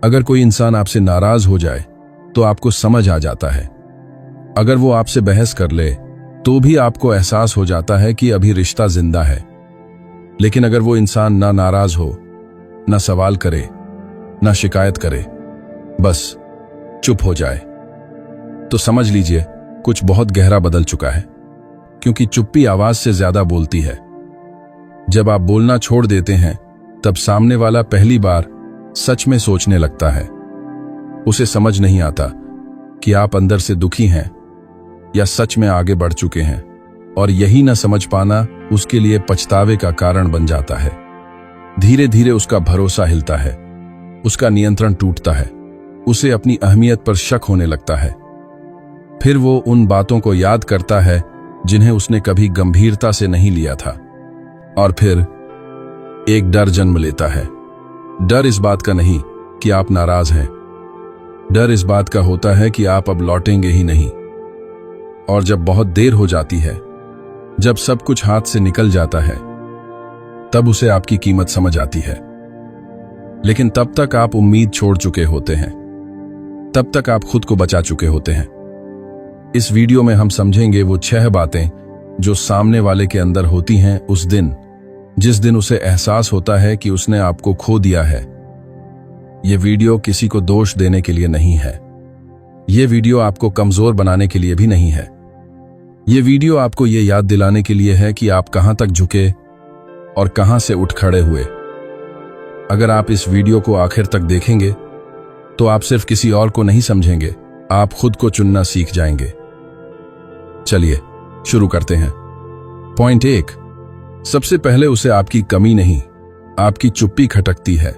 अगर कोई इंसान आपसे नाराज हो जाए तो आपको समझ आ जाता है। अगर वो आपसे बहस कर ले तो भी आपको एहसास हो जाता है कि अभी रिश्ता जिंदा है। लेकिन अगर वो इंसान ना नाराज हो, ना सवाल करे, ना शिकायत करे, बस चुप हो जाए, तो समझ लीजिए कुछ बहुत गहरा बदल चुका है। क्योंकि चुप्पी आवाज से ज्यादा बोलती है। जब आप बोलना छोड़ देते हैं तब सामने वाला पहली बार सच में सोचने लगता है। उसे समझ नहीं आता कि आप अंदर से दुखी हैं या सच में आगे बढ़ चुके हैं, और यही न समझ पाना उसके लिए पछतावे का कारण बन जाता है। धीरे धीरे उसका भरोसा हिलता है, उसका नियंत्रण टूटता है, उसे अपनी अहमियत पर शक होने लगता है। फिर वो उन बातों को याद करता है जिन्हें उसने कभी गंभीरता से नहीं लिया था, और फिर एक डर जन्म लेता है। डर इस बात का नहीं कि आप नाराज हैं, डर इस बात का होता है कि आप अब लौटेंगे ही नहीं। और जब बहुत देर हो जाती है, जब सब कुछ हाथ से निकल जाता है, तब उसे आपकी कीमत समझ आती है। लेकिन तब तक आप उम्मीद छोड़ चुके होते हैं, तब तक आप खुद को बचा चुके होते हैं। इस वीडियो में हम समझेंगे वो 6 बातें जो सामने वाले के अंदर होती हैं उस दिन, जिस दिन उसे एहसास होता है कि उसने आपको खो दिया है। यह वीडियो किसी को दोष देने के लिए नहीं है। यह वीडियो आपको कमजोर बनाने के लिए भी नहीं है। यह वीडियो आपको यह याद दिलाने के लिए है कि आप कहां तक झुके और कहां से उठ खड़े हुए। अगर आप इस वीडियो को आखिर तक देखेंगे तो आप सिर्फ किसी और को नहीं समझेंगे, आप खुद को चुनना सीख जाएंगे। चलिए शुरू करते हैं। पॉइंट 1, सबसे पहले उसे आपकी कमी नहीं, आपकी चुप्पी खटकती है।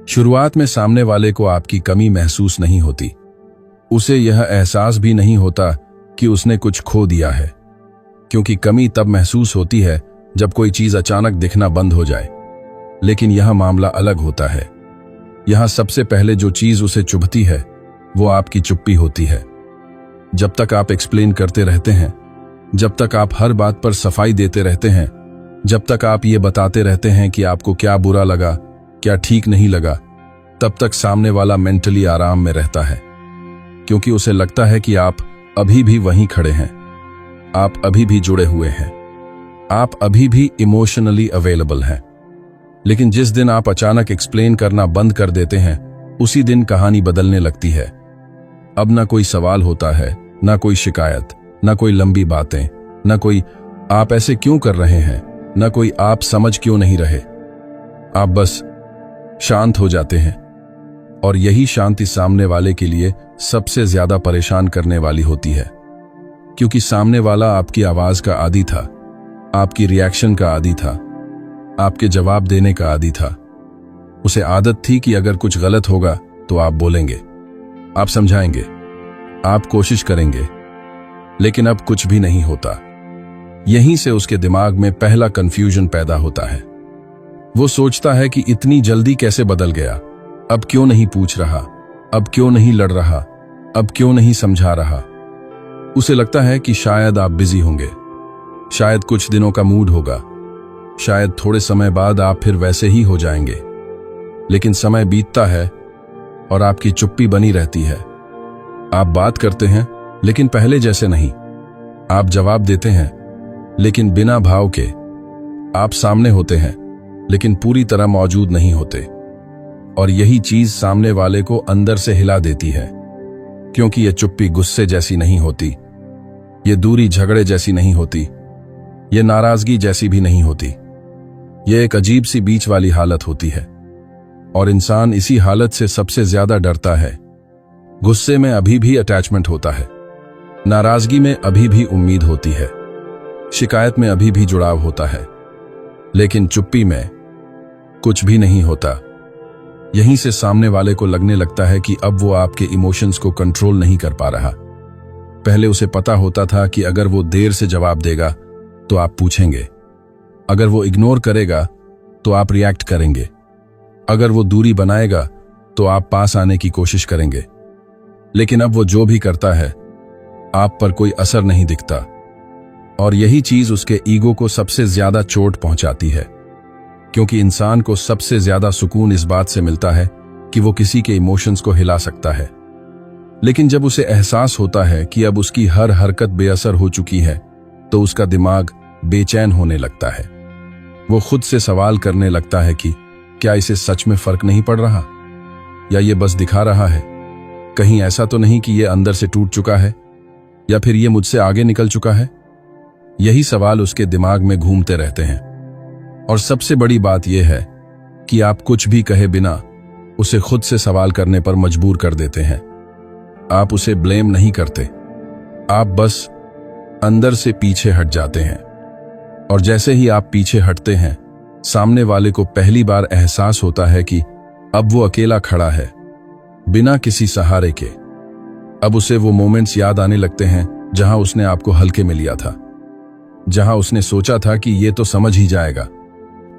शुरुआत में सामने वाले को आपकी कमी महसूस नहीं होती। उसे यह एहसास भी नहीं होता कि उसने कुछ खो दिया है, क्योंकि कमी तब महसूस होती है जब कोई चीज अचानक दिखना बंद हो जाए। लेकिन यह मामला अलग होता है। यहां सबसे पहले जो चीज उसे चुभती है वो आपकी चुप्पी होती है। जब तक आप एक्सप्लेन करते रहते हैं, जब तक आप हर बात पर सफाई देते रहते हैं, जब तक आप ये बताते रहते हैं कि आपको क्या बुरा लगा, क्या ठीक नहीं लगा, तब तक सामने वाला मेंटली आराम में रहता है, क्योंकि उसे लगता है कि आप अभी भी वहीं खड़े हैं, आप अभी भी जुड़े हुए हैं, आप अभी भी इमोशनली अवेलेबल हैं। लेकिन जिस दिन आप अचानक एक्सप्लेन करना बंद कर देते हैं, उसी दिन कहानी बदलने लगती है। अब ना कोई सवाल होता है, ना कोई शिकायत, ना कोई लंबी बातें, ना कोई आप ऐसे क्यों कर रहे हैं, ना कोई आप समझ क्यों नहीं रहे। आप बस शांत हो जाते हैं, और यही शांति सामने वाले के लिए सबसे ज्यादा परेशान करने वाली होती है। क्योंकि सामने वाला आपकी आवाज का आदी था, आपकी रिएक्शन का आदी था, आपके जवाब देने का आदी था। उसे आदत थी कि अगर कुछ गलत होगा तो आप बोलेंगे, आप समझाएंगे, आप कोशिश करेंगे। लेकिन अब कुछ भी नहीं होता। यहीं से उसके दिमाग में पहला कंफ्यूजन पैदा होता है। वो सोचता है कि इतनी जल्दी कैसे बदल गया, अब क्यों नहीं पूछ रहा, अब क्यों नहीं लड़ रहा, अब क्यों नहीं समझा रहा। उसे लगता है कि शायद आप बिजी होंगे, शायद कुछ दिनों का मूड होगा, शायद थोड़े समय बाद आप फिर वैसे ही हो जाएंगे। लेकिन समय बीतता है और आपकी चुप्पी बनी रहती है। आप बात करते हैं लेकिन पहले जैसे नहीं, आप जवाब देते हैं लेकिन बिना भाव के, आप सामने होते हैं लेकिन पूरी तरह मौजूद नहीं होते। और यही चीज सामने वाले को अंदर से हिला देती है, क्योंकि यह चुप्पी गुस्से जैसी नहीं होती, ये दूरी झगड़े जैसी नहीं होती, ये नाराजगी जैसी भी नहीं होती। ये एक अजीब सी बीच वाली हालत होती है, और इंसान इसी हालत से सबसे ज्यादा डरता है। गुस्से में अभी भी अटैचमेंट होता है, नाराजगी में अभी भी उम्मीद होती है, शिकायत में अभी भी जुड़ाव होता है, लेकिन चुप्पी में कुछ भी नहीं होता। यहीं से सामने वाले को लगने लगता है कि अब वो आपके इमोशंस को कंट्रोल नहीं कर पा रहा। पहले उसे पता होता था कि अगर वो देर से जवाब देगा तो आप पूछेंगे, अगर वो इग्नोर करेगा तो आप रिएक्ट करेंगे, अगर वो दूरी बनाएगा तो आप पास आने की कोशिश करेंगे। लेकिन अब वो जो भी करता है, आप पर कोई असर नहीं दिखता, और यही चीज उसके ईगो को सबसे ज्यादा चोट पहुंचाती है। क्योंकि इंसान को सबसे ज्यादा सुकून इस बात से मिलता है कि वो किसी के इमोशंस को हिला सकता है। लेकिन जब उसे एहसास होता है कि अब उसकी हर हरकत बेअसर हो चुकी है, तो उसका दिमाग बेचैन होने लगता है। वो खुद से सवाल करने लगता है कि क्या इसे सच में फर्क नहीं पड़ रहा, या ये बस दिखा रहा है? कहीं ऐसा तो नहीं कि ये अंदर से टूट चुका है, या फिर ये मुझसे आगे निकल चुका है? यही सवाल उसके दिमाग में घूमते रहते हैं। और सबसे बड़ी बात यह है कि आप कुछ भी कहे बिना उसे खुद से सवाल करने पर मजबूर कर देते हैं। आप उसे ब्लेम नहीं करते, आप बस अंदर से पीछे हट जाते हैं। और जैसे ही आप पीछे हटते हैं, सामने वाले को पहली बार एहसास होता है कि अब वो अकेला खड़ा है, बिना किसी सहारे के। अब उसे वो मोमेंट्स याद आने लगते हैं जहां उसने आपको हल्के में लिया था, जहां उसने सोचा था कि ये तो समझ ही जाएगा,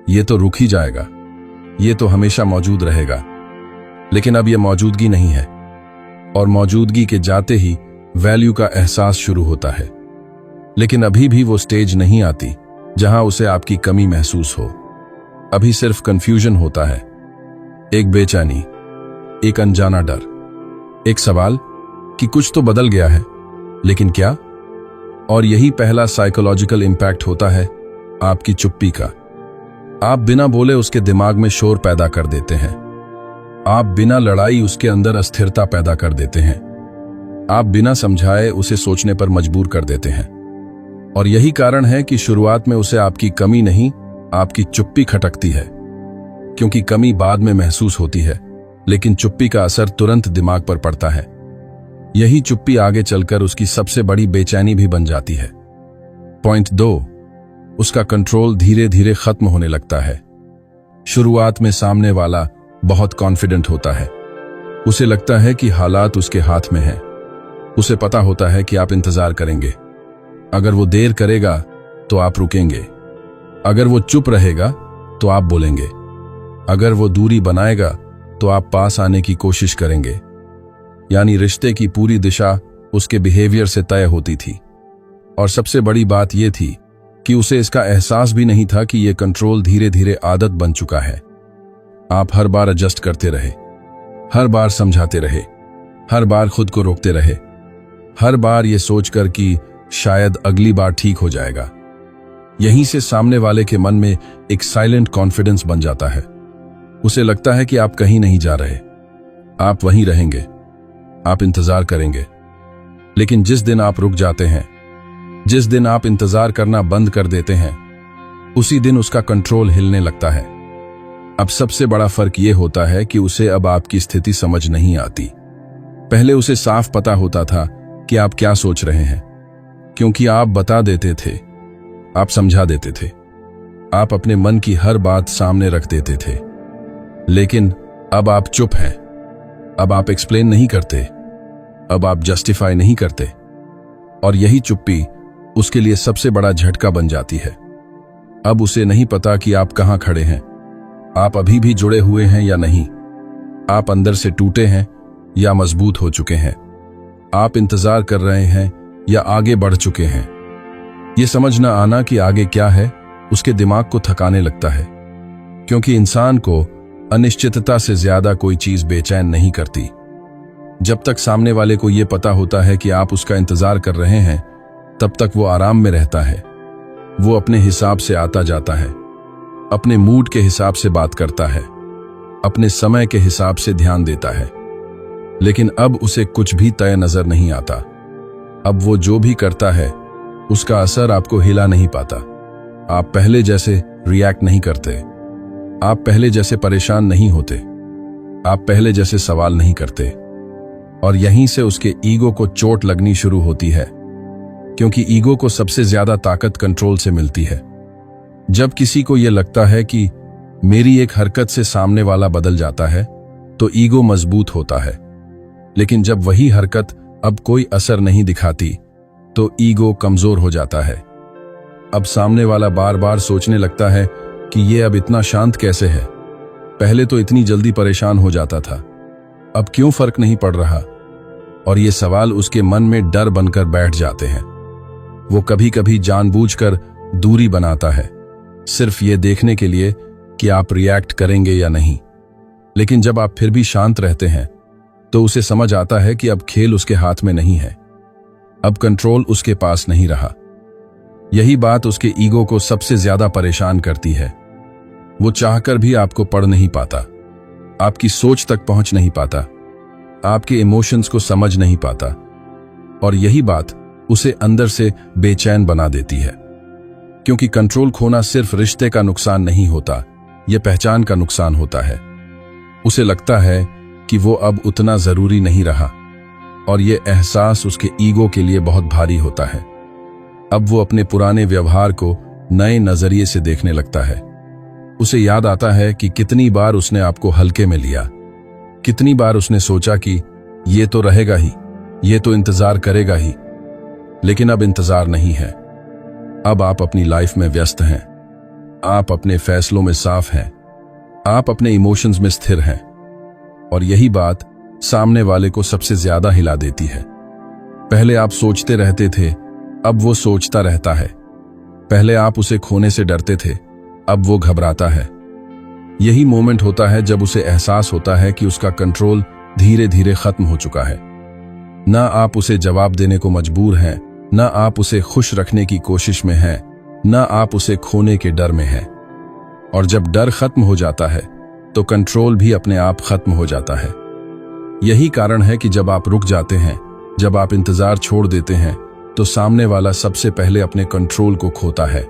ये तो रुक ही जाएगा, ये तो हमेशा मौजूद रहेगा। लेकिन अब ये मौजूदगी नहीं है, और मौजूदगी के जाते ही वैल्यू का एहसास शुरू होता है। लेकिन अभी भी वो स्टेज नहीं आती जहां उसे आपकी कमी महसूस हो। अभी सिर्फ कंफ्यूजन होता है, एक बेचैनी, एक अनजाना डर, एक सवाल कि कुछ तो बदल गया है, लेकिन क्या? और यही पहला साइकोलॉजिकल इंपैक्ट होता है आपकी चुप्पी का। आप बिना बोले उसके दिमाग में शोर पैदा कर देते हैं। आप बिना लड़ाई उसके अंदर अस्थिरता पैदा कर देते हैं। आप बिना समझाए उसे सोचने पर मजबूर कर देते हैं। और यही कारण है कि शुरुआत में उसे आपकी कमी नहीं, आपकी चुप्पी खटकती है। क्योंकि कमी बाद में महसूस होती है, लेकिन चुप्पी का असर तुरंत दिमाग पर पड़ता है। यही चुप्पी आगे चलकर उसकी सबसे बड़ी बेचैनी भी बन जाती है। पॉइंट 2, उसका कंट्रोल धीरे धीरे खत्म होने लगता है। शुरुआत में सामने वाला बहुत कॉन्फिडेंट होता है। उसे लगता है कि हालात उसके हाथ में हैं। उसे पता होता है कि आप इंतजार करेंगे। अगर वो देर करेगा तो आप रुकेंगे। अगर वो चुप रहेगा तो आप बोलेंगे। अगर वो दूरी बनाएगा तो आप पास आने की कोशिश करेंगे। यानी रिश्ते की पूरी दिशा उसके बिहेवियर से तय होती थी। और सबसे बड़ी बात यह थी कि उसे इसका एहसास भी नहीं था कि यह कंट्रोल धीरे धीरे आदत बन चुका है। आप हर बार एडजस्ट करते रहे, हर बार समझाते रहे, हर बार खुद को रोकते रहे, हर बार ये सोचकर कि शायद अगली बार ठीक हो जाएगा। यहीं से सामने वाले के मन में एक साइलेंट कॉन्फिडेंस बन जाता है। उसे लगता है कि आप कहीं नहीं जा रहे, आप वहीं रहेंगे, आप इंतजार करेंगे। लेकिन जिस दिन आप रुक जाते हैं, जिस दिन आप इंतजार करना बंद कर देते हैं, उसी दिन उसका कंट्रोल हिलने लगता है। अब सबसे बड़ा फर्क यह होता है कि उसे अब आपकी स्थिति समझ नहीं आती। पहले उसे साफ पता होता था कि आप क्या सोच रहे हैं, क्योंकि आप बता देते थे, आप समझा देते थे, आप अपने मन की हर बात सामने रख देते थे। लेकिन अब आप चुप हैं। अब आप एक्सप्लेन नहीं करते, अब आप जस्टिफाई नहीं करते। और यही चुप्पी उसके लिए सबसे बड़ा झटका बन जाती है। अब उसे नहीं पता कि आप कहां खड़े हैं, आप अभी भी जुड़े हुए हैं या नहीं, आप अंदर से टूटे हैं या मजबूत हो चुके हैं, आप इंतजार कर रहे हैं या आगे बढ़ चुके हैं। यह समझ न आना कि आगे क्या है उसके दिमाग को थकाने लगता है, क्योंकि इंसान को अनिश्चितता से ज्यादा कोई चीज बेचैन नहीं करती। जब तक सामने वाले को यह पता होता है कि आप उसका इंतजार कर रहे हैं, तब तक वो आराम में रहता है। वो अपने हिसाब से आता जाता है, अपने मूड के हिसाब से बात करता है, अपने समय के हिसाब से ध्यान देता है। लेकिन अब उसे कुछ भी तय नजर नहीं आता। अब वो जो भी करता है उसका असर आपको हिला नहीं पाता। आप पहले जैसे रिएक्ट नहीं करते, आप पहले जैसे परेशान नहीं होते, आप पहले जैसे सवाल नहीं करते। और यहीं से उसके ईगो को चोट लगनी शुरू होती है, क्योंकि ईगो को सबसे ज्यादा ताकत कंट्रोल से मिलती है। जब किसी को यह लगता है कि मेरी एक हरकत से सामने वाला बदल जाता है, तो ईगो मजबूत होता है। लेकिन जब वही हरकत अब कोई असर नहीं दिखाती, तो ईगो कमजोर हो जाता है। अब सामने वाला बार बार सोचने लगता है कि ये अब इतना शांत कैसे है, पहले तो इतनी जल्दी परेशान हो जाता था, अब क्यों फर्क नहीं पड़ रहा। और ये सवाल उसके मन में डर बनकर बैठ जाते हैं। वो कभी कभी जानबूझकर दूरी बनाता है, सिर्फ ये देखने के लिए कि आप रिएक्ट करेंगे या नहीं। लेकिन जब आप फिर भी शांत रहते हैं तो उसे समझ आता है कि अब खेल उसके हाथ में नहीं है, अब कंट्रोल उसके पास नहीं रहा। यही बात उसके ईगो को सबसे ज्यादा परेशान करती है। वो चाहकर भी आपको पढ़ नहीं पाता, आपकी सोच तक पहुंच नहीं पाता, आपके इमोशंस को समझ नहीं पाता, और यही बात उसे अंदर से बेचैन बना देती है। क्योंकि कंट्रोल खोना सिर्फ रिश्ते का नुकसान नहीं होता, यह पहचान का नुकसान होता है। उसे लगता है कि वो अब उतना जरूरी नहीं रहा, और यह एहसास उसके ईगो के लिए बहुत भारी होता है। अब वो अपने पुराने व्यवहार को नए नजरिए से देखने लगता है। उसे याद आता है कि कितनी बार उसने आपको हल्के में लिया, कितनी बार उसने सोचा कि ये तो रहेगा ही, ये तो इंतजार करेगा ही। लेकिन अब इंतजार नहीं है। अब आप अपनी लाइफ में व्यस्त हैं, आप अपने फैसलों में साफ हैं, आप अपने इमोशंस में स्थिर हैं, और यही बात सामने वाले को सबसे ज्यादा हिला देती है। पहले आप सोचते रहते थे, अब वो सोचता रहता है। पहले आप उसे खोने से डरते थे, अब वो घबराता है। यही मोमेंट होता है जब उसे एहसास होता है कि उसका कंट्रोल धीरे धीरे खत्म हो चुका है। ना आप उसे जवाब देने को मजबूर हैं, ना आप उसे खुश रखने की कोशिश में हैं, ना आप उसे खोने के डर में हैं। और जब डर खत्म हो जाता है तो कंट्रोल भी अपने आप खत्म हो जाता है। यही कारण है कि जब आप रुक जाते हैं, जब आप इंतजार छोड़ देते हैं, तो सामने वाला सबसे पहले अपने कंट्रोल को खोता है,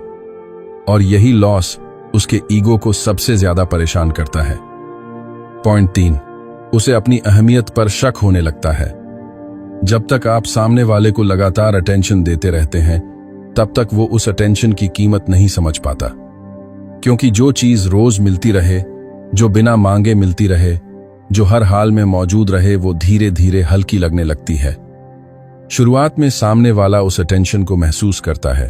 और यही लॉस उसके ईगो को सबसे ज्यादा परेशान करता है। पॉइंट 3, उसे अपनी अहमियत पर शक होने लगता है। जब तक आप सामने वाले को लगातार अटेंशन देते रहते हैं, तब तक वो उस अटेंशन की कीमत नहीं समझ पाता। क्योंकि जो चीज रोज मिलती रहे, जो बिना मांगे मिलती रहे, जो हर हाल में मौजूद रहे, वो धीरे धीरे हल्की लगने लगती है। शुरुआत में सामने वाला उस अटेंशन को महसूस करता है।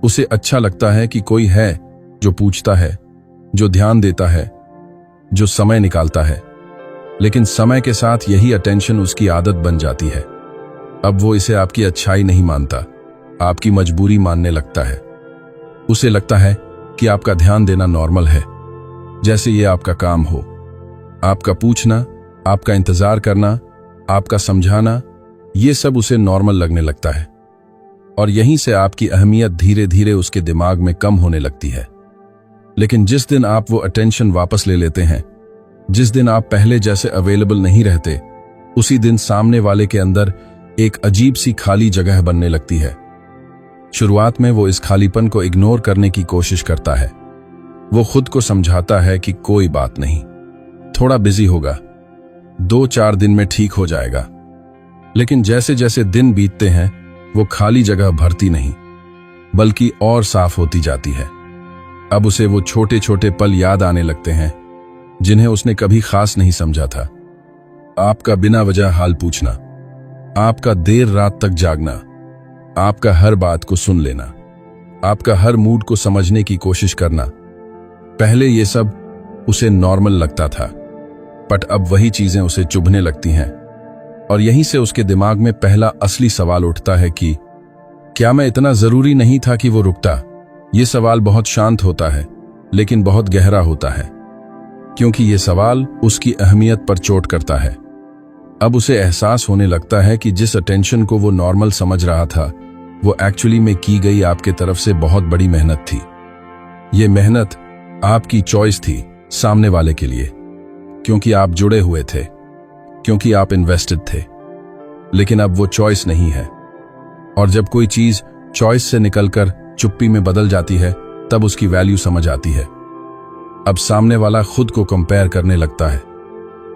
उसे अच्छा लगता है कि कोई है जो पूछता है, जो ध्यान देता है, जो समय निकालता है। लेकिन समय के साथ यही अटेंशन उसकी आदत बन जाती है। अब वो इसे आपकी अच्छाई नहीं मानता, आपकी मजबूरी मानने लगता है। उसे लगता है कि आपका ध्यान देना नॉर्मल है, जैसे ये आपका काम हो। आपका पूछना, आपका इंतजार करना, आपका समझाना, ये सब उसे नॉर्मल लगने लगता है। और यहीं से आपकी अहमियत धीरे धीरे उसके दिमाग में कम होने लगती है। लेकिन जिस दिन आप वो अटेंशन वापस ले लेते हैं, जिस दिन आप पहले जैसे अवेलेबल नहीं रहते, उसी दिन सामने वाले के अंदर एक अजीब सी खाली जगह बनने लगती है। शुरुआत में वो इस खालीपन को इग्नोर करने की कोशिश करता है। वो खुद को समझाता है कि कोई बात नहीं, थोड़ा बिजी होगा, 2-4 दिन में ठीक हो जाएगा। लेकिन जैसे जैसे दिन बीतते हैं, वो खाली जगह भरती नहीं, बल्कि और साफ होती जाती है। अब उसे वो छोटे छोटे पल याद आने लगते हैं जिन्हें उसने कभी खास नहीं समझा था। आपका बिना वजह हाल पूछना, आपका देर रात तक जागना, आपका हर बात को सुन लेना, आपका हर मूड को समझने की कोशिश करना। पहले ये सब उसे नॉर्मल लगता था, बट अब वही चीजें उसे चुभने लगती हैं। और यहीं से उसके दिमाग में पहला असली सवाल उठता है कि क्या मैं इतना जरूरी नहीं था कि वो रुकता। ये सवाल बहुत शांत होता है, लेकिन बहुत गहरा होता है, क्योंकि ये सवाल उसकी अहमियत पर चोट करता है। अब उसे एहसास होने लगता है कि जिस अटेंशन को वो नॉर्मल समझ रहा था, वो एक्चुअली में की गई आपके तरफ से बहुत बड़ी मेहनत थी। ये मेहनत आपकी चॉइस थी सामने वाले के लिए, क्योंकि आप जुड़े हुए थे, क्योंकि आप इन्वेस्टेड थे। लेकिन अब वो चॉइस नहीं है, और जब कोई चीज चॉइस से निकलकर चुप्पी में बदल जाती है, तब उसकी वैल्यू समझ आती है। अब सामने वाला खुद को कंपेयर करने लगता है।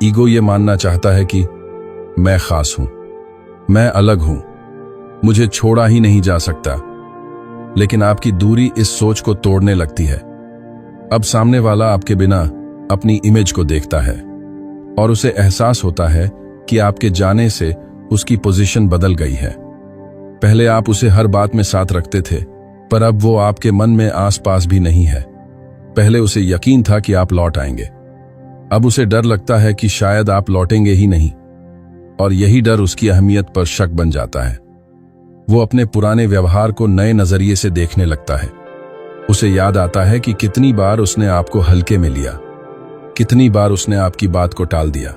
ईगो ये मानना चाहता है कि मैं खास हूं, मैं अलग हूं, मुझे छोड़ा ही नहीं जा सकता। लेकिन आपकी दूरी इस सोच को तोड़ने लगती है। अब सामने वाला आपके बिना अपनी इमेज को देखता है, और उसे एहसास होता है कि आपके जाने से उसकी पोजीशन बदल गई है। पहले आप उसे हर बात में साथ रखते थे, पर अब वो आपके मन में आसपास भी नहीं है। पहले उसे यकीन था कि आप लौट आएंगे, अब उसे डर लगता है कि शायद आप लौटेंगे ही नहीं, और यही डर उसकी अहमियत पर शक बन जाता है। वो अपने पुराने व्यवहार को नए नजरिए से देखने लगता है। उसे याद आता है कि कितनी बार उसने आपको हल्के में लिया, कितनी बार उसने आपकी बात को टाल दिया,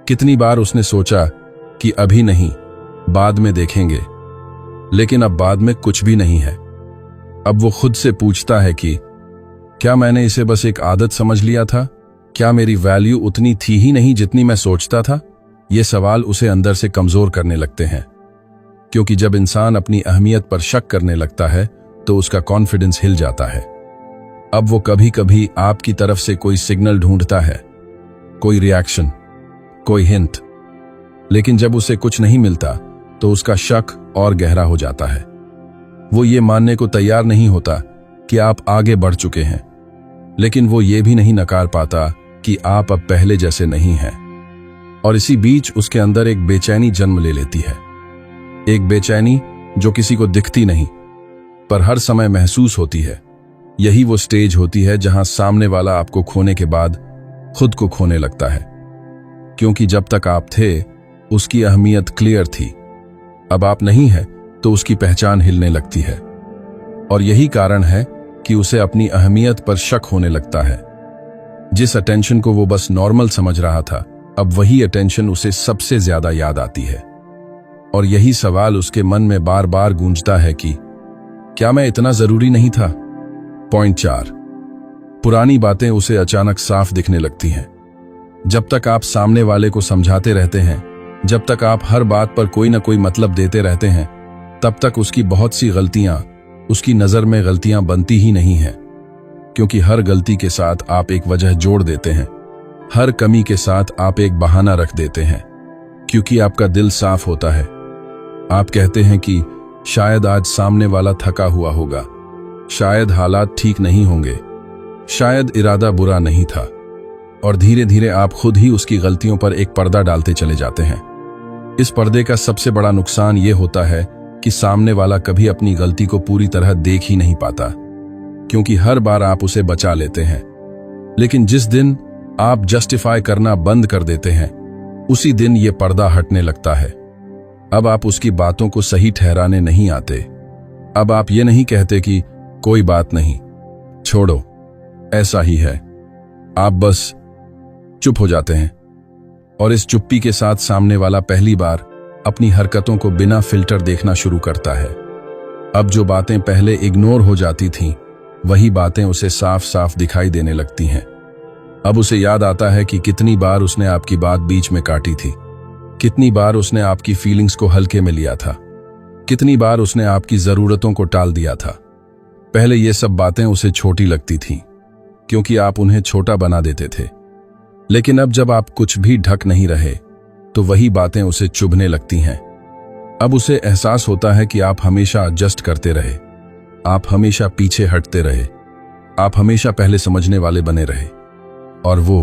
कितनी बार उसने सोचा कि अभी नहीं, बाद में देखेंगे, लेकिन अब बाद में कुछ भी नहीं है। अब वो खुद से पूछता है कि क्या मैंने इसे बस एक आदत समझ लिया था? क्या मेरी वैल्यू उतनी थी ही नहीं जितनी मैं सोचता था? ये सवाल उसे अंदर से कमजोर करने लगते हैं, क्योंकि जब इंसान अपनी अहमियत पर शक करने लगता है तो उसका कॉन्फिडेंस हिल जाता है। अब वो कभी कभी आपकी तरफ से कोई सिग्नल ढूंढता है, कोई रिएक्शन, कोई हिंट, लेकिन जब उसे कुछ नहीं मिलता तो उसका शक और गहरा हो जाता है। वो ये मानने को तैयार नहीं होता कि आप आगे बढ़ चुके हैं, लेकिन वो ये भी नहीं नकार पाता कि आप अब पहले जैसे नहीं हैं। और इसी बीच उसके अंदर एक बेचैनी जन्म ले लेती है, एक बेचैनी जो किसी को दिखती नहीं पर हर समय महसूस होती है। यही वो स्टेज होती है जहां सामने वाला आपको खोने के बाद खुद को खोने लगता है, क्योंकि जब तक आप थे उसकी अहमियत क्लियर थी, अब आप नहीं है तो उसकी पहचान हिलने लगती है। और यही कारण है कि उसे अपनी अहमियत पर शक होने लगता है। जिस अटेंशन को वो बस नॉर्मल समझ रहा था, अब वही अटेंशन उसे सबसे ज्यादा याद आती है। और यही सवाल उसके मन में बार बार गूंजता है कि क्या मैं इतना जरूरी नहीं था? पॉइंट 4, पुरानी बातें उसे अचानक साफ दिखने लगती हैं। जब तक आप सामने वाले को समझाते रहते हैं, जब तक आप हर बात पर कोई ना कोई मतलब देते रहते हैं, तब तक उसकी बहुत सी गलतियां उसकी नजर में गलतियां बनती ही नहीं हैं, क्योंकि हर गलती के साथ आप एक वजह जोड़ देते हैं, हर कमी के साथ आप एक बहाना रख देते हैं, क्योंकि आपका दिल साफ होता है। आप कहते हैं कि शायद आज सामने वाला थका हुआ होगा, शायद हालात ठीक नहीं होंगे, शायद इरादा बुरा नहीं था, और धीरे धीरे आप खुद ही उसकी गलतियों पर एक पर्दा डालते चले जाते हैं। इस पर्दे का सबसे बड़ा नुकसान यह होता है कि सामने वाला कभी अपनी गलती को पूरी तरह देख ही नहीं पाता, क्योंकि हर बार आप उसे बचा लेते हैं। लेकिन जिस दिन आप जस्टिफाई करना बंद कर देते हैं, उसी दिन यह पर्दा हटने लगता है। अब आप उसकी बातों को सही ठहराने नहीं आते। अब आप ये नहीं कहते कि कोई बात नहीं, छोड़ो, ऐसा ही है। आप बस चुप हो जाते हैं, और इस चुप्पी के साथ सामने वाला पहली बार अपनी हरकतों को बिना फिल्टर देखना शुरू करता है। अब जो बातें पहले इग्नोर हो जाती थीं, वही बातें उसे साफ साफ दिखाई देने लगती हैं। अब उसे याद आता है कि कितनी बार उसने आपकी बात बीच में काटी थी, कितनी बार उसने आपकी फीलिंग्स को हल्के में लिया था, कितनी बार उसने आपकी जरूरतों को टाल दिया था। पहले ये सब बातें उसे छोटी लगती थीं, क्योंकि आप उन्हें छोटा बना देते थे, लेकिन अब जब आप कुछ भी ढक नहीं रहे, तो वही बातें उसे चुभने लगती हैं। अब उसे एहसास होता है कि आप हमेशा एडजस्ट करते रहे, आप हमेशा पीछे हटते रहे, आप हमेशा पहले समझने वाले बने रहे, और वो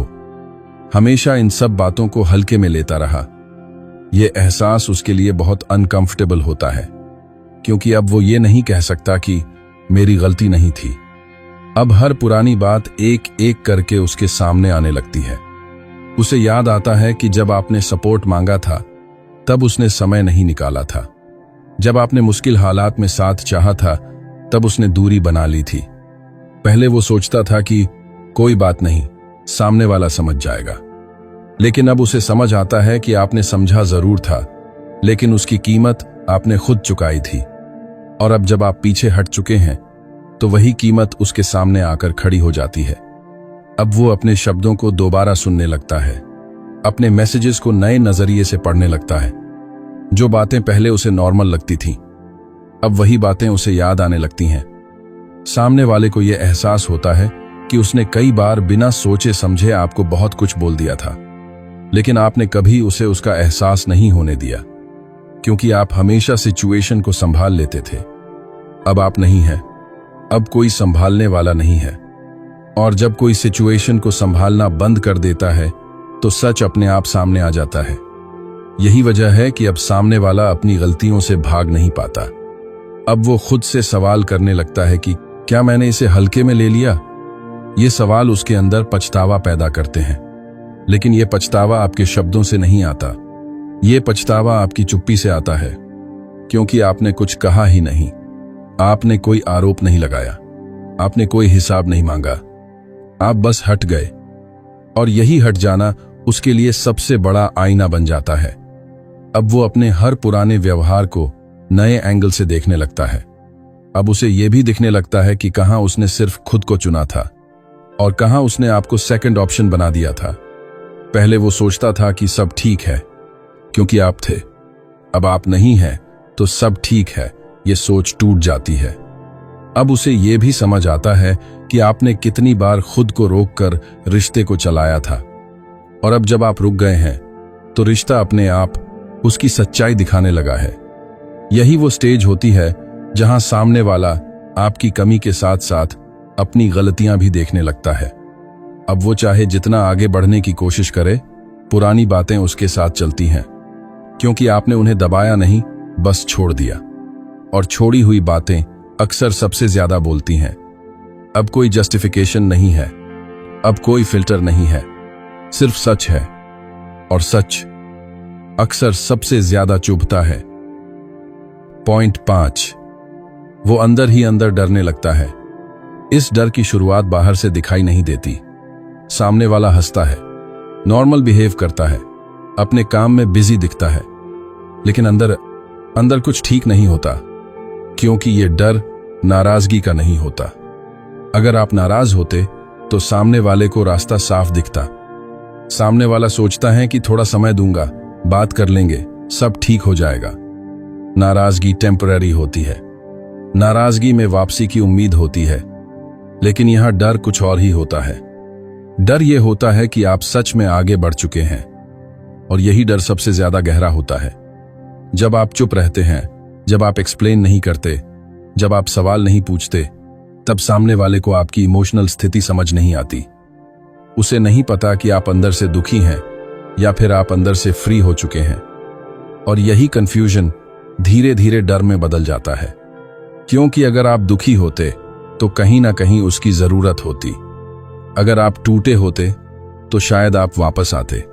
हमेशा इन सब बातों को हल्के में लेता रहा। यह एहसास उसके लिए बहुत अनकंफर्टेबल होता है, क्योंकि अब वो ये नहीं कह सकता कि मेरी गलती नहीं थी। अब हर पुरानी बात एक एक करके उसके सामने आने लगती है। उसे याद आता है कि जब आपने सपोर्ट मांगा था, तब उसने समय नहीं निकाला था। जब आपने मुश्किल हालात में साथ चाहा था, तब उसने दूरी बना ली थी। पहले वो सोचता था कि कोई बात नहीं, सामने वाला समझ जाएगा, लेकिन अब उसे समझ आता है कि आपने समझा जरूर था, लेकिन उसकी कीमत आपने खुद चुकाई थी। और अब जब आप पीछे हट चुके हैं, तो वही कीमत उसके सामने आकर खड़ी हो जाती है। अब वो अपने शब्दों को दोबारा सुनने लगता है, अपने मैसेजेस को नए नजरिए से पढ़ने लगता है। जो बातें पहले उसे नॉर्मल लगती थीं, अब वही बातें उसे याद आने लगती हैं। सामने वाले को यह एहसास होता है कि उसने कई बार बिना सोचे समझे आपको बहुत कुछ बोल दिया था, लेकिन आपने कभी उसे उसका एहसास नहीं होने दिया, क्योंकि आप हमेशा सिचुएशन को संभाल लेते थे। अब आप नहीं हैं, अब कोई संभालने वाला नहीं है। और जब कोई सिचुएशन को संभालना बंद कर देता है, तो सच अपने आप सामने आ जाता है। यही वजह है कि अब सामने वाला अपनी गलतियों से भाग नहीं पाता। अब वो खुद से सवाल करने लगता है कि क्या मैंने इसे हल्के में ले लिया? ये सवाल उसके अंदर पछतावा पैदा करते हैं, लेकिन ये पछतावा आपके शब्दों से नहीं आता। ये पछतावा आपकी चुप्पी से आता है, क्योंकि आपने कुछ कहा ही नहीं, आपने कोई आरोप नहीं लगाया, आपने कोई हिसाब नहीं मांगा, आप बस हट गए। और यही हट जाना उसके लिए सबसे बड़ा आईना बन जाता है। अब वो अपने हर पुराने व्यवहार को नए एंगल से देखने लगता है। अब उसे यह भी दिखने लगता है कि कहां उसने सिर्फ खुद को चुना था और कहां उसने आपको सेकंड ऑप्शन बना दिया था। पहले वो सोचता था कि सब ठीक है क्योंकि आप थे, अब आप नहीं हैं तो सब ठीक है, ये सोच टूट जाती है। अब उसे यह भी समझ आता है कि आपने कितनी बार खुद को रोककर रिश्ते को चलाया था, और अब जब आप रुक गए हैं तो रिश्ता अपने आप उसकी सच्चाई दिखाने लगा है। यही वो स्टेज होती है जहां सामने वाला आपकी कमी के साथ साथ अपनी गलतियां भी देखने लगता है। अब वो चाहे जितना आगे बढ़ने की कोशिश करे, पुरानी बातें उसके साथ चलती हैं, क्योंकि आपने उन्हें दबाया नहीं, बस छोड़ दिया। और छोड़ी हुई बातें अक्सर सबसे ज्यादा बोलती हैं। अब कोई जस्टिफिकेशन नहीं है, अब कोई फिल्टर नहीं है, सिर्फ सच है, और सच अक्सर सबसे ज्यादा चुभता है। पॉइंट 5, वो अंदर ही अंदर डरने लगता है। इस डर की शुरुआत बाहर से दिखाई नहीं देती। सामने वाला हंसता है, नॉर्मल बिहेव करता है, अपने काम में बिजी दिखता है, लेकिन अंदर अंदर कुछ ठीक नहीं होता, क्योंकि ये डर नाराजगी का नहीं होता। अगर आप नाराज होते तो सामने वाले को रास्ता साफ दिखता। सामने वाला सोचता है कि थोड़ा समय दूंगा, बात कर लेंगे, सब ठीक हो जाएगा। नाराजगी टेम्पररी होती है, नाराजगी में वापसी की उम्मीद होती है, लेकिन यहां डर कुछ और ही होता है। डर यह होता है कि आप सच में आगे बढ़ चुके हैं, और यही डर सबसे ज्यादा गहरा होता है। जब आप चुप रहते हैं, जब आप एक्सप्लेन नहीं करते, जब आप सवाल नहीं पूछते, तब सामने वाले को आपकी इमोशनल स्थिति समझ नहीं आती। उसे नहीं पता कि आप अंदर से दुखी हैं या फिर आप अंदर से फ्री हो चुके हैं। और यही कंफ्यूजन धीरे धीरे डर में बदल जाता है, क्योंकि अगर आप दुखी होते तो कहीं ना कहीं उसकी जरूरत होती। अगर आप टूटे होते तो शायद आप वापस आते।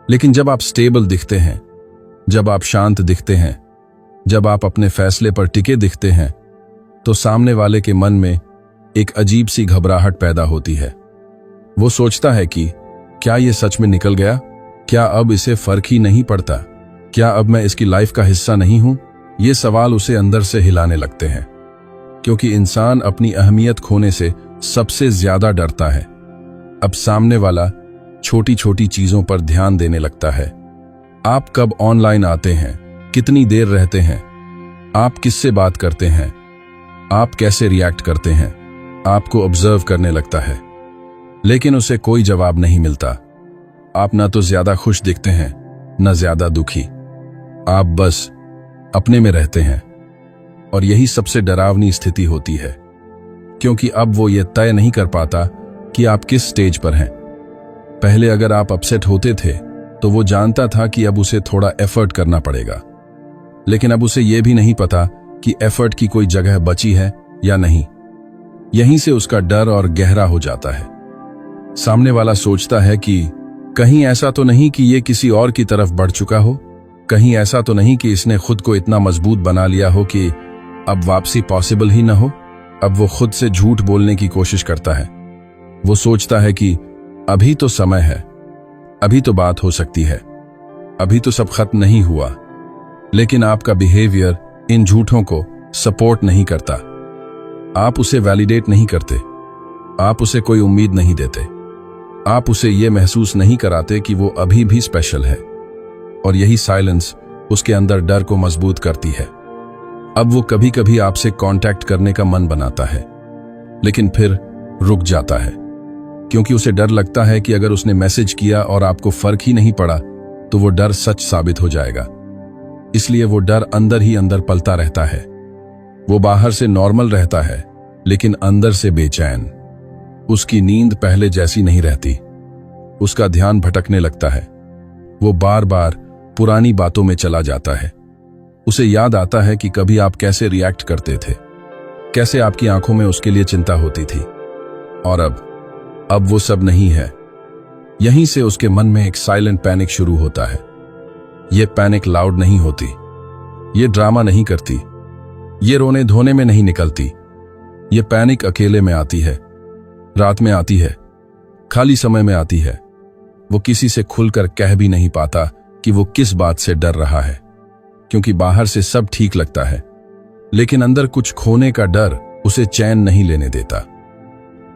लेकिन जब आप स्टेबल दिखते हैं, जब आप शांत दिखते हैं, जब आप अपने फैसले पर टिके दिखते हैं, तो सामने वाले के मन में एक अजीब सी घबराहट पैदा होती है। वो सोचता है कि क्या ये सच में निकल गया? क्या अब इसे फर्क ही नहीं पड़ता? क्या अब मैं इसकी लाइफ का हिस्सा नहीं हूं? ये सवाल उसे अंदर से हिलाने लगते हैं, क्योंकि इंसान अपनी अहमियत खोने से सबसे ज्यादा डरता है। अब सामने वाला छोटी छोटी चीजों पर ध्यान देने लगता है। आप कब ऑनलाइन आते हैं, कितनी देर रहते हैं, आप किससे बात करते हैं, आप कैसे रिएक्ट करते हैं, आपको ऑब्जर्व करने लगता है। लेकिन उसे कोई जवाब नहीं मिलता। आप ना तो ज्यादा खुश दिखते हैं, न ज्यादा दुखी। आप बस अपने में रहते हैं, और यही सबसे डरावनी स्थिति होती है, क्योंकि अब वो ये तय नहीं कर पाता कि आप किस स्टेज पर हैं। पहले अगर आप अपसेट होते थे तो वो जानता था कि अब उसे थोड़ा एफर्ट करना पड़ेगा, लेकिन अब उसे यह भी नहीं पता कि एफर्ट की कोई जगह बची है या नहीं। यहीं से उसका डर और गहरा हो जाता है। सामने वाला सोचता है कि कहीं ऐसा तो नहीं कि ये किसी और की तरफ बढ़ चुका हो, कहीं ऐसा तो नहीं कि इसने खुद को इतना मजबूत बना लिया हो कि अब वापसी पॉसिबल ही ना हो। अब वो खुद से झूठ बोलने की कोशिश करता है। वो सोचता है कि अभी तो समय है, अभी तो बात हो सकती है, अभी तो सब खत्म नहीं हुआ। लेकिन आपका बिहेवियर इन झूठों को सपोर्ट नहीं करता। आप उसे वैलिडेट नहीं करते, आप उसे कोई उम्मीद नहीं देते, आप उसे यह महसूस नहीं कराते कि वो अभी भी स्पेशल है। और यही साइलेंस उसके अंदर डर को मजबूत करती है। अब वो कभी कभी आपसे कांटेक्ट करने का मन बनाता है, लेकिन फिर रुक जाता है, क्योंकि उसे डर लगता है कि अगर उसने मैसेज किया और आपको फर्क ही नहीं पड़ा तो वो डर सच साबित हो जाएगा। इसलिए वो डर अंदर ही अंदर पलता रहता है। वो बाहर से नॉर्मल रहता है, लेकिन अंदर से बेचैन। उसकी नींद पहले जैसी नहीं रहती, उसका ध्यान भटकने लगता है। वो बार बार पुरानी बातों में चला जाता है। उसे याद आता है कि कभी आप कैसे रिएक्ट करते थे, कैसे आपकी आंखों में उसके लिए चिंता होती थी। और अब वो सब नहीं है। यहीं से उसके मन में एक साइलेंट पैनिक शुरू होता है। ये पैनिक लाउड नहीं होती, ये ड्रामा नहीं करती, ये रोने धोने में नहीं निकलती। ये पैनिक अकेले में आती है, रात में आती है, खाली समय में आती है, वो किसी से खुलकर कह भी नहीं पाता कि वो किस बात से डर रहा है, क्योंकि बाहर से सब ठीक लगता है, लेकिन अंदर कुछ खोने का डर उसे चैन नहीं लेने देता।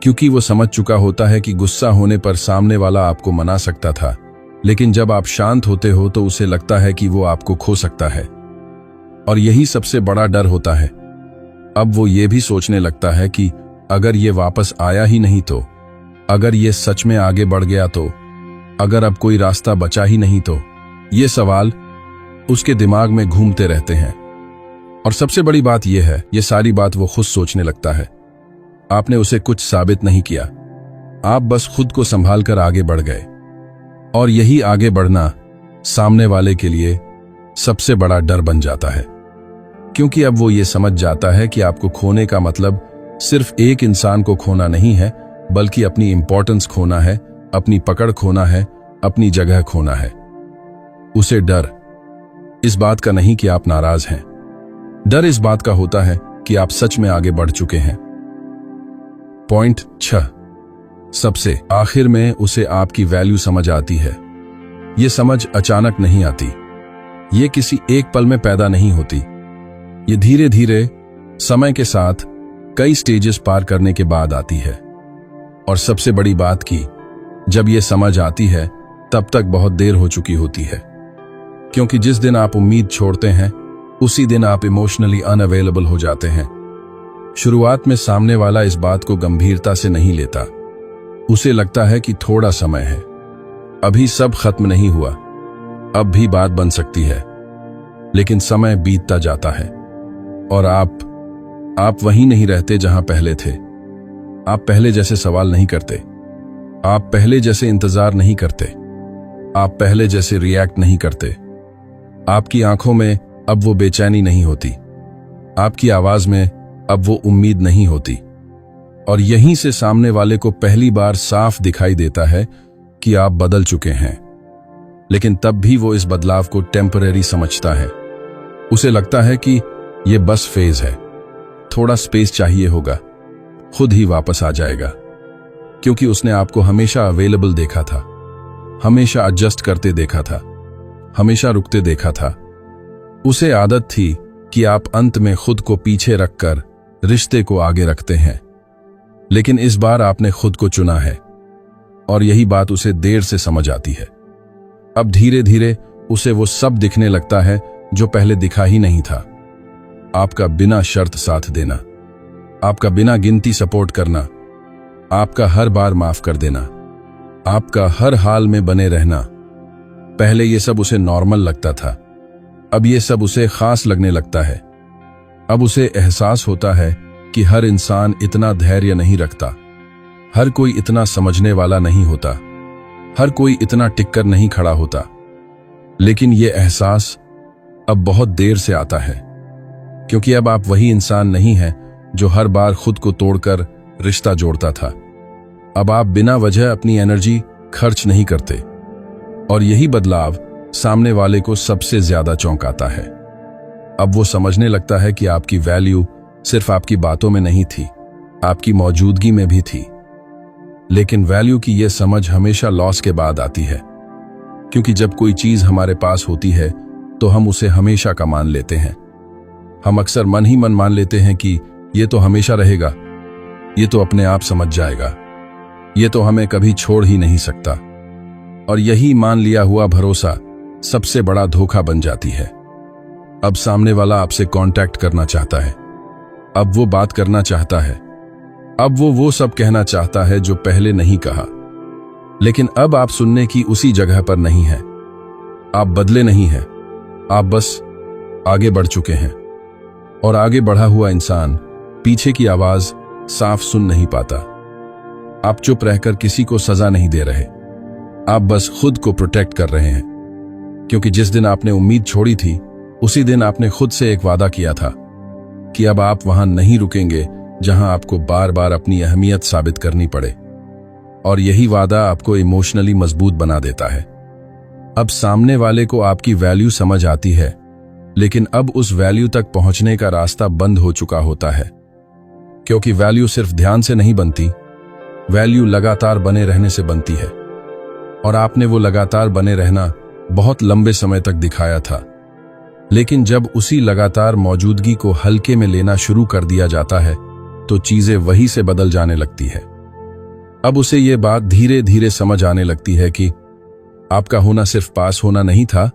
क्योंकि वो समझ चुका होता है कि गुस्सा होने पर सामने वाला आपको मना सकता था, लेकिन जब आप शांत होते हो तो उसे लगता है कि वो आपको खो सकता है, और यही सबसे बड़ा डर होता है। अब वो ये भी सोचने लगता है कि अगर ये वापस आया ही नहीं तो, अगर ये सच में आगे बढ़ गया तो, अगर अब कोई रास्ता बचा ही नहीं तो। ये सवाल उसके दिमाग में घूमते रहते हैं। और सबसे बड़ी बात यह है, ये सारी बात वो खुद सोचने लगता है। आपने उसे कुछ साबित नहीं किया, आप बस खुद को संभाल कर आगे बढ़ गए। और यही आगे बढ़ना सामने वाले के लिए सबसे बड़ा डर बन जाता है, क्योंकि अब वो ये समझ जाता है कि आपको खोने का मतलब सिर्फ एक इंसान को खोना नहीं है, बल्कि अपनी इंपॉर्टेंस खोना है, अपनी पकड़ खोना है, अपनी जगह खोना है। उसे डर इस बात का नहीं कि आप नाराज हैं, डर इस बात का होता है कि आप सच में आगे बढ़ चुके हैं। पॉइंट 6, सबसे आखिर में उसे आपकी वैल्यू समझ आती है। ये समझ अचानक नहीं आती, ये किसी एक पल में पैदा नहीं होती, ये धीरे धीरे समय के साथ कई स्टेजेस पार करने के बाद आती है। और सबसे बड़ी बात की, जब ये समझ आती है तब तक बहुत देर हो चुकी होती है, क्योंकि जिस दिन आप उम्मीद छोड़ते हैं उसी दिन आप इमोशनली अनअवेलेबल हो जाते हैं। शुरुआत में सामने वाला इस बात को गंभीरता से नहीं लेता, उसे लगता है कि थोड़ा समय है, अभी सब खत्म नहीं हुआ, अब भी बात बन सकती है। लेकिन समय बीतता जाता है और आप वहीं नहीं रहते जहां पहले थे। आप पहले जैसे सवाल नहीं करते, आप पहले जैसे इंतजार नहीं करते, आप पहले जैसे रिएक्ट नहीं करते। आपकी आंखों में अब वो बेचैनी नहीं होती, आपकी आवाज में अब वो उम्मीद नहीं होती। और यहीं से सामने वाले को पहली बार साफ दिखाई देता है कि आप बदल चुके हैं। लेकिन तब भी वो इस बदलाव को टेम्परेरी समझता है। उसे लगता है कि ये बस फेज है, थोड़ा स्पेस चाहिए होगा, खुद ही वापस आ जाएगा। क्योंकि उसने आपको हमेशा अवेलेबल देखा था, हमेशा एडजस्ट करते देखा था, हमेशा रुकते देखा था। उसे आदत थी कि आप अंत में खुद को पीछे रखकर रिश्ते को आगे रखते हैं। लेकिन इस बार आपने खुद को चुना है, और यही बात उसे देर से समझ आती है। अब धीरे धीरे उसे वो सब दिखने लगता है जो पहले दिखा ही नहीं था। आपका बिना शर्त साथ देना, आपका बिना गिनती सपोर्ट करना, आपका हर बार माफ कर देना, आपका हर हाल में बने रहना। पहले ये सब उसे नॉर्मल लगता था, अब ये सब उसे खास लगने लगता है। अब उसे एहसास होता है कि हर इंसान इतना धैर्य नहीं रखता, हर कोई इतना समझने वाला नहीं होता, हर कोई इतना टिककर नहीं खड़ा होता। लेकिन ये एहसास अब बहुत देर से आता है, क्योंकि अब आप वही इंसान नहीं हैं जो हर बार खुद को तोड़कर रिश्ता जोड़ता था। अब आप बिना वजह अपनी एनर्जी खर्च नहीं करते। और यही बदलाव सामने वाले को सबसे ज्यादा चौंकाता है। अब वो समझने लगता है कि आपकी वैल्यू सिर्फ आपकी बातों में नहीं थी, आपकी मौजूदगी में भी थी। लेकिन वैल्यू की यह समझ हमेशा लॉस के बाद आती है, क्योंकि जब कोई चीज हमारे पास होती है तो हम उसे हमेशा का मान लेते हैं। हम अक्सर मन ही मन मान लेते हैं कि ये तो हमेशा रहेगा, ये तो अपने आप समझ जाएगा, ये तो हमें कभी छोड़ ही नहीं सकता। और यही मान लिया हुआ भरोसा सबसे बड़ा धोखा बन जाती है। अब सामने वाला आपसे कांटेक्ट करना चाहता है, अब वो बात करना चाहता है, अब वो सब कहना चाहता है जो पहले नहीं कहा। लेकिन अब आप सुनने की उसी जगह पर नहीं है। आप बदले नहीं हैं, आप बस आगे बढ़ चुके हैं। और आगे बढ़ा हुआ इंसान पीछे की आवाज साफ सुन नहीं पाता। आप चुप रहकर किसी को सजा नहीं दे रहे, आप बस खुद को प्रोटेक्ट कर रहे हैं। क्योंकि जिस दिन आपने उम्मीद छोड़ी थी, उसी दिन आपने खुद से एक वादा किया था कि अब आप वहां नहीं रुकेंगे जहां आपको बार बार अपनी अहमियत साबित करनी पड़े। और यही वादा आपको इमोशनली मजबूत बना देता है। अब सामने वाले को आपकी वैल्यू समझ आती है, लेकिन अब उस वैल्यू तक पहुंचने का रास्ता बंद हो चुका होता है। क्योंकि वैल्यू सिर्फ ध्यान से नहीं बनती, वैल्यू लगातार बने रहने से बनती है। और आपने वो लगातार बने रहना बहुत लंबे समय तक दिखाया था। लेकिन जब उसी लगातार मौजूदगी को हल्के में लेना शुरू कर दिया जाता है तो चीजें वहीं से बदल जाने लगती है। अब उसे ये बात धीरे धीरे समझ आने लगती है कि आपका होना सिर्फ पास होना नहीं था,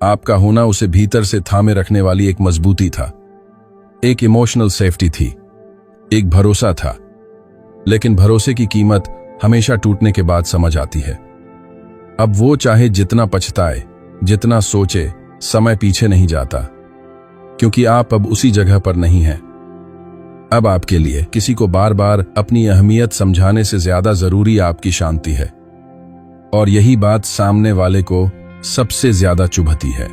आपका होना उसे भीतर से थामे रखने वाली एक मजबूती था, एक इमोशनल सेफ्टी थी, एक भरोसा था। लेकिन भरोसे की कीमत हमेशा टूटने के बाद समझ आती है। अब वो चाहे जितना पछताए, जितना सोचे, समय पीछे नहीं जाता, क्योंकि आप अब उसी जगह पर नहीं हैं। अब आपके लिए किसी को बार बार अपनी अहमियत समझाने से ज्यादा जरूरी आपकी शांति है। और यही बात सामने वाले को सबसे ज्यादा चुभती है,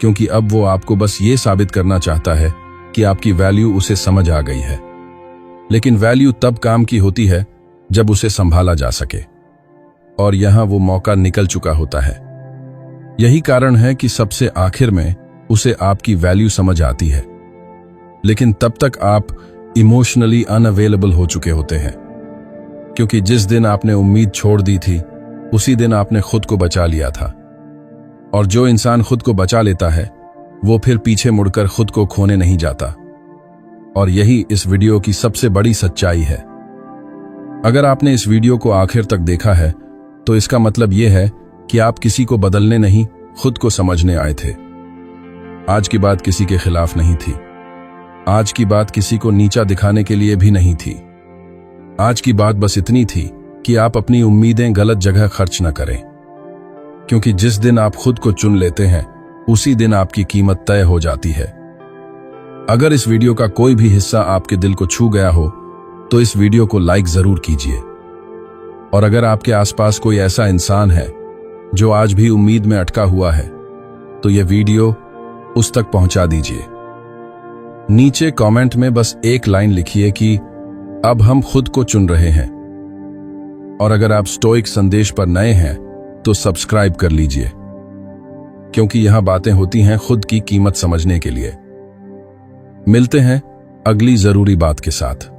क्योंकि अब वो आपको बस ये साबित करना चाहता है कि आपकी वैल्यू उसे समझ आ गई है। लेकिन वैल्यू तब काम की होती है जब उसे संभाला जा सके, और यहां वो मौका निकल चुका होता है। यही कारण है कि सबसे आखिर में उसे आपकी वैल्यू समझ आती है, लेकिन तब तक आप इमोशनली अनअवेलेबल हो चुके होते हैं। क्योंकि जिस दिन आपने उम्मीद छोड़ दी थी उसी दिन आपने खुद को बचा लिया था। और जो इंसान खुद को बचा लेता है वो फिर पीछे मुड़कर खुद को खोने नहीं जाता। और यही इस वीडियो की सबसे बड़ी सच्चाई है। अगर आपने इस वीडियो को आखिर तक देखा है तो इसका मतलब यह है कि आप किसी को बदलने नहीं, खुद को समझने आए थे। आज की बात किसी के खिलाफ नहीं थी। आज की बात किसी को नीचा दिखाने के लिए भी नहीं थी। आज की बात बस इतनी थी कि आप अपनी उम्मीदें गलत जगह खर्च न करें। क्योंकि जिस दिन आप खुद को चुन लेते हैं उसी दिन आपकी कीमत तय हो जाती है। अगर इस वीडियो का कोई भी हिस्सा आपके दिल को छू गया हो तो इस वीडियो को लाइक जरूर कीजिए। और अगर आपके आसपास कोई ऐसा इंसान है जो आज भी उम्मीद में अटका हुआ है तो यह वीडियो उस तक पहुंचा दीजिए। नीचे कमेंट में बस एक लाइन लिखिए कि अब हम खुद को चुन रहे हैं। और अगर आप स्टोइक संदेश पर नए हैं तो सब्सक्राइब कर लीजिए, क्योंकि यहां बातें होती हैं खुद की कीमत समझने के लिए। मिलते हैं अगली जरूरी बात के साथ।